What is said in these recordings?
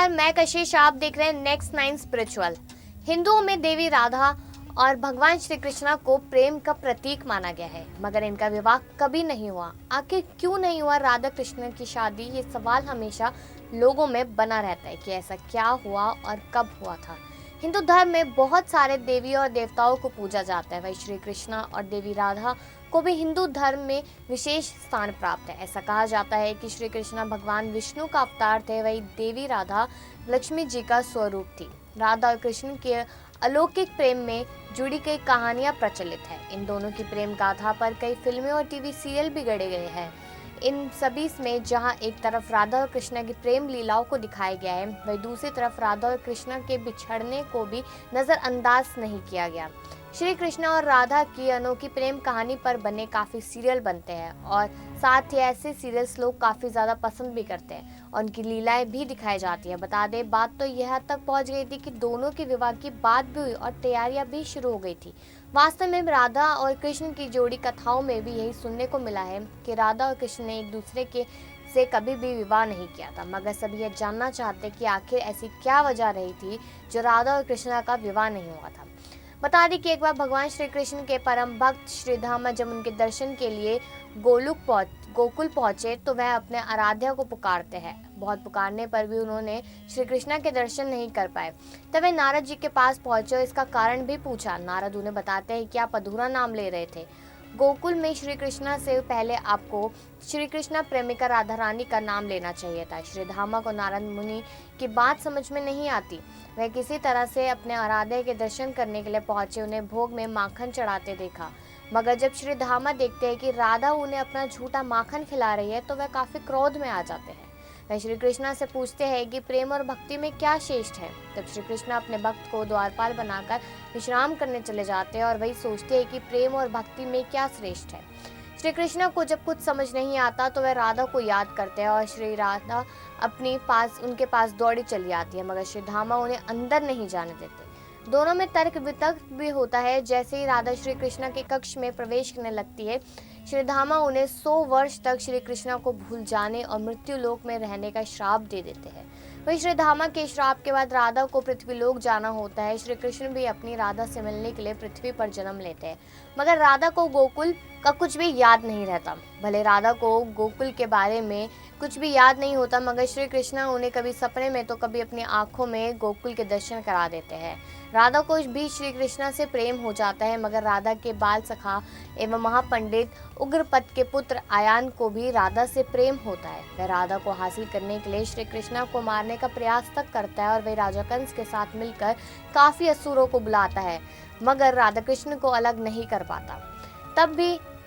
नमस्कार, मैं कशिश। आप देख रहे हैं नेक्स्ट 9 स्पिरिचुअल। हिंदुओं में देवी राधा और भगवान श्री कृष्णा को प्रेम का प्रतीक माना गया है, मगर इनका विवाह कभी नहीं हुआ। आखिर क्यों नहीं हुआ राधा कृष्ण की शादी? ये सवाल हमेशा लोगों में बना रहता है कि ऐसा क्या हुआ और कब हुआ था। हिंदू धर्म में बहुत सारे देवी और देवताओं को पूजा जाता है। वही श्री कृष्णा और देवी राधा को भी हिंदू धर्म में विशेष स्थान प्राप्त है। ऐसा कहा जाता है कि श्री कृष्णा भगवान विष्णु का अवतार थे, वही देवी राधा लक्ष्मी जी का स्वरूप थी। राधा और कृष्ण के अलौकिक प्रेम में जुड़ी कई कहानियां प्रचलित है। इन दोनों की प्रेम गाथा पर कई फिल्में और टीवी सीरियल भी गढ़े गए हैं। इन सभी में जहां एक तरफ राधा और कृष्णा की प्रेम लीलाओं को दिखाया गया है, वहीं दूसरी तरफ राधा और कृष्णा के बिछड़ने को भी नजरअंदाज नहीं किया गया। श्री कृष्णा और राधा की अनोखी प्रेम कहानी पर बने काफ़ी सीरियल बनते हैं और साथ ही ऐसे सीरियल्स लोग काफ़ी ज़्यादा पसंद भी करते हैं और उनकी लीलाएं भी दिखाई जाती है। बता दें, बात तो यह तक पहुंच गई थी कि दोनों के विवाह की बात भी हुई और तैयारियां भी शुरू हो गई थी। वास्तव में राधा और कृष्ण की जोड़ी कथाओं में भी यही सुनने को मिला है कि राधा और कृष्ण ने एक दूसरे के से कभी भी विवाह नहीं किया था, मगर सभी यह जानना चाहते कि आखिर ऐसी क्या वजह रही थी जो राधा और कृष्णा का विवाह नहीं हुआ था। बता दें कि एक बार भगवान श्री कृष्ण के परम भक्त श्रीधामा जब उनके दर्शन के लिए गोकुल पहुंचे तो वह अपने आराध्या को पुकारते हैं। बहुत पुकारने पर भी उन्होंने श्री कृष्णा के दर्शन नहीं कर पाए। तब वे नारद जी के पास पहुंचे और इसका कारण भी पूछा। नारद उन्हें बताते हैं कि आप अधूरा नाम ले रहे थे। गोकुल में श्री कृष्णा से पहले आपको श्री कृष्णा प्रेमिका राधा रानी का नाम लेना चाहिए था। श्रीधामा को नारद मुनि की बात समझ में नहीं आती। वह किसी तरह से अपने आराध्य के दर्शन करने के लिए पहुंचे। उन्हें भोग में माखन चढ़ाते देखा, मगर जब श्रीधामा देखते हैं कि राधा उन्हें अपना झूठा माखन खिला रही है तो वह काफी क्रोध में आ जाते हैं। वह श्री कृष्णा से पूछते हैं कि प्रेम और भक्ति में क्या श्रेष्ठ है। तब श्री कृष्णा अपने भक्त को द्वारपाल बनाकर विश्राम करने चले जाते हैं और वही सोचते हैं कि प्रेम और भक्ति में क्या श्रेष्ठ है। श्री कृष्णा को जब कुछ समझ नहीं आता तो वह राधा को याद करते हैं और श्री राधा उनके पास दौड़ी चली आती है, मगर श्रीधामा उन्हें अंदर नहीं जाने देते। दोनों में तर्क वितर्क भी होता है। जैसे ही राधा श्री कृष्णा के कक्ष में प्रवेश करने लगती है, श्रीधामा उन्हें 100 वर्ष तक श्री कृष्णा को भूल जाने और मृत्यु लोक में रहने का श्राप दे देते हैं। वही श्रीधामा के श्राप के बाद राधा को पृथ्वी लोक जाना होता है। श्री कृष्ण भी अपनी राधा से मिलने के लिए पृथ्वी पर जन्म लेते हैं, मगर राधा को गोकुल का कुछ भी याद नहीं रहता। भले राधा को गोकुल के बारे में कुछ भी याद नहीं होता, मगर श्री कृष्णा उन्हें कभी सपने में तो कभी अपनी आंखों में गोकुल के दर्शन करा देते हैं। राधा को भी श्री कृष्णा से प्रेम हो जाता है, मगर राधा के बाल सखा एवं महापंडित उग्रपद के पुत्र आयान को भी राधा से प्रेम होता है। वह राधा को हासिल करने के लिए श्री कृष्णा को मारने का प्रयास तक करता है और वह राजा कंस के साथ मिलकर काफी असुरों को बुलाता है, मगर राधा कृष्ण को अलग नहीं कर पाता।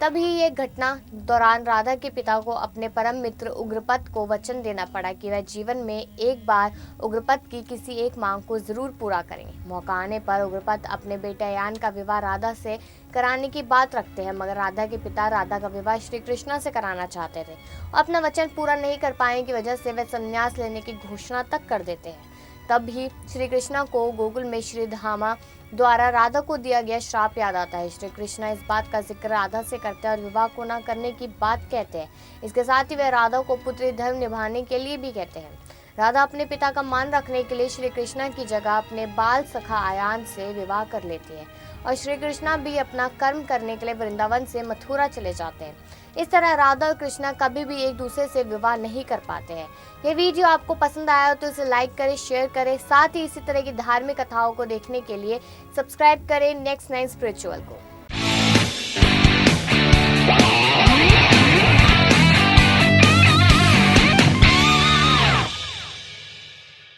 तभी ये घटना दौरान राधा के पिता को अपने परम मित्र उग्रपद को वचन देना पड़ा कि वह जीवन में एक बार उग्रपद की किसी एक मांग को जरूर पूरा करेंगे। मौका आने पर उग्रपद अपने बेटे आयान का विवाह राधा से कराने की बात रखते हैं, मगर राधा के पिता राधा का विवाह श्री कृष्णा से कराना चाहते थे और अपना वचन पूरा नहीं कर पाने की वजह से वे संन्यास लेने की घोषणा तक कर देते हैं। तब ही श्री कृष्णा को गोकुल में श्रीधामा द्वारा राधा को दिया गया श्राप याद आता है। श्री कृष्णा इस बात का जिक्र राधा से करते हैं और विवाह को न करने की बात कहते हैं। इसके साथ ही वे राधा को पुत्री धर्म निभाने के लिए भी कहते हैं। राधा अपने पिता का मान रखने के लिए श्री कृष्णा की जगह अपने बाल सखा आयान से विवाह कर लेती है और श्री कृष्णा भी अपना कर्म करने के लिए वृंदावन से मथुरा चले जाते हैं। इस तरह राधा और कृष्णा कभी भी एक दूसरे से विवाह नहीं कर पाते हैं। ये वीडियो आपको पसंद आया हो तो इसे लाइक करें, शेयर करें। साथ ही इसी तरह की धार्मिक कथाओं को देखने के लिए सब्सक्राइब करें नेक्स्ट 9 स्पिरिचुअल को।